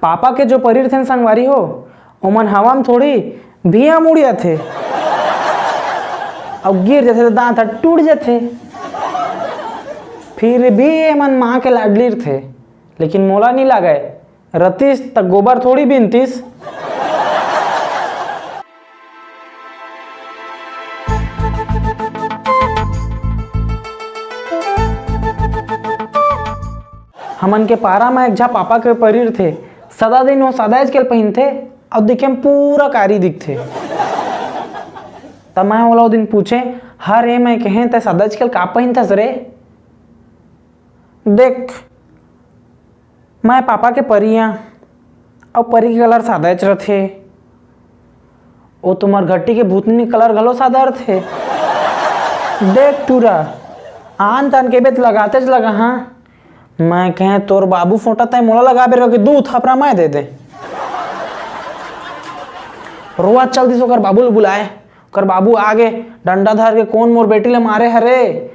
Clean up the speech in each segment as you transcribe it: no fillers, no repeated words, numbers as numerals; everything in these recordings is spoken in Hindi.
पापा के जो परीर थे संगवारी हो ओमन हवा में थोड़ी भिया मुड़िया थे और गिर जाते तो दांत टूट जाते। फिर भी एमन माँ के लाडलीर थे, लेकिन मोला नहीं लागे रतीस तक गोबर थोड़ी बिनतीस। हमन के पारा में एक झा पापा के परीर थे, सदा दिन वो सदा के पहन थे और दिखे में पूरा कारी दिखते। तब मैं ओला दिन पूछे हर ए मैं कहें ते सदा के का पहन थस रे। देख मैं पापा के परियाँ और परी के कलर सादा रथे, वो तुम्हार घट्टी के भूतनी कलर घलो सादा थे। देख टूरा आन तान के बेत लगाते लगा। हाँ मैं कहें तोर बाबू फोटा तय मोला लगा बेर के दू थपरा मैं दे दे। रोज चल दिस ओकर बाबू बुलाए, ओकर बाबू आगे डंडा धर के कौन मोर बेटी ले मारे हरे।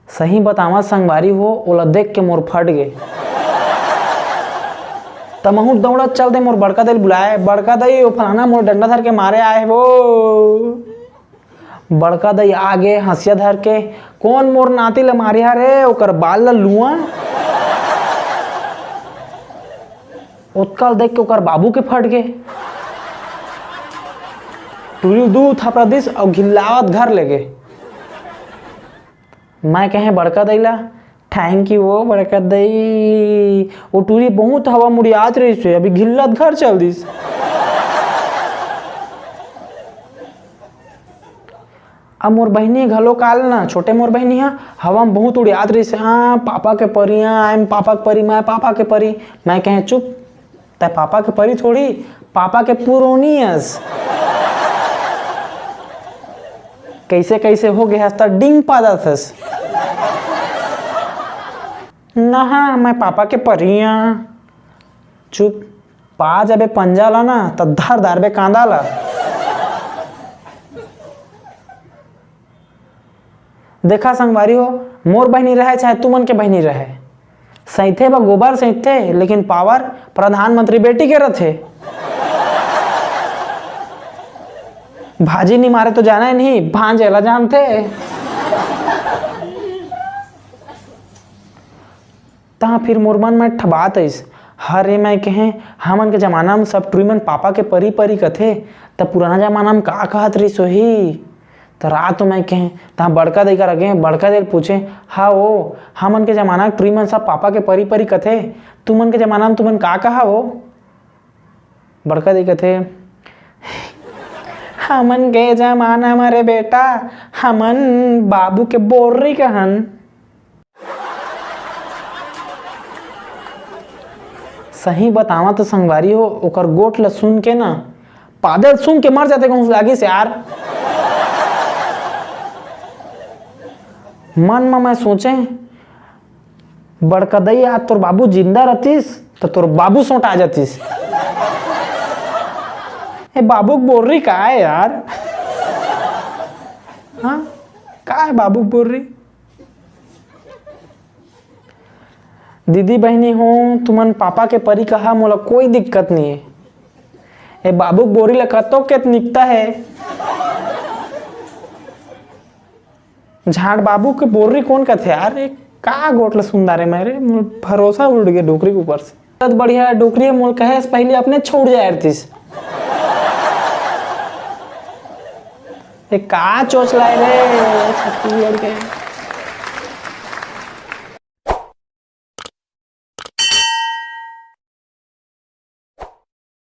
सही बतावा संगवारी हो ओला देख के मोर फट गए। तमहू दौड़ा चल दे मोर बड़का दिल बुलाए, बड़का दई वो फलाना मोर डंडा धर के मारे आए वो। बड़का दई आगे हंसिया धर के कौन मोर नाती ले मारी हरे, ओकर बाल ल लुआ। उत्कल देख के ओकर बाबू के फट गए। टूरी दू थपड़ा दिस और घिल्लावत घर ले गए। मैं कहे बड़का दैला थैंक यू वो बड़का दई, वो टूरी बहुत हवा मुड़ियात रही से अभी घिल्लत घर चल दिस। अब मोर बहनी घलो काल ना छोटे मोर बहनी है हवा में बहुत उड़ियात रही से। हाँ पापा के परी, हाँ पापा के परी, मैं पापा के परी। मैं कहे चुप तय पापा के परी थोड़ी, पापा के पुरोनियस। कैसे कैसे हो गया हस्ता डिंग पादा थस ना। हाँ मैं पापा के परिया। चुप पा जबे पंजा ला ना तब धर दार बे कांदा ला। देखा संगवारी हो मोर बहनी रहे चाहे तुमन के बहनी रहे, सहीथे व गोबर सहीथे, लेकिन पावर प्रधानमंत्री बेटी के रथे। भाजी नहीं मारे तो जाना ही नहीं, भांजेला जानते। ता फिर मोर मन में ठबात आइस हरे मैं कहें हमन के जमाना में सब ट्रीमन पापा के परी परी कथे, तब पुराना जमाना में का कहत रही सोही। तो रात मैं कहें तहाँ बड़का दई कर अगे बड़का दे पूछे हाँ वो हमन के जमाना ट्रीमन सब पापा के परी परी कथे, तुमन के जमाना में तुमन का कहा वो। बड़का दई कथे हमन के जमाना मरे बेटा हमन बाबू के बोर्री कहन। सही बतावा तो संगवारी हो ओकर गोट ल सुन के ना पादल सुन के मर जाते कहूँ लागी से यार। मन में मैं सोचे बड़का दई आज तोर बाबू जिंदा रहतीस तो तोर बाबू सोटा जातीस। ए बाबू बोल रही का है यार। हाँ का है बाबू बोल रही। दीदी बहनी हो तुमन पापा के परी कहा मोला कोई दिक्कत नहीं है। ए बाबू बोरी लकतो के निकता है। झाड़ बाबू के बोर्री कौन कहते यार, एक का गोटला सुंदर है मेरे भरोसा उड़ गया डोकरी के ऊपर से। बहुत बढ़िया डोकरी मोल कहे पहले अपने छोड़ जाए थीस। एक का चोच लाए रे।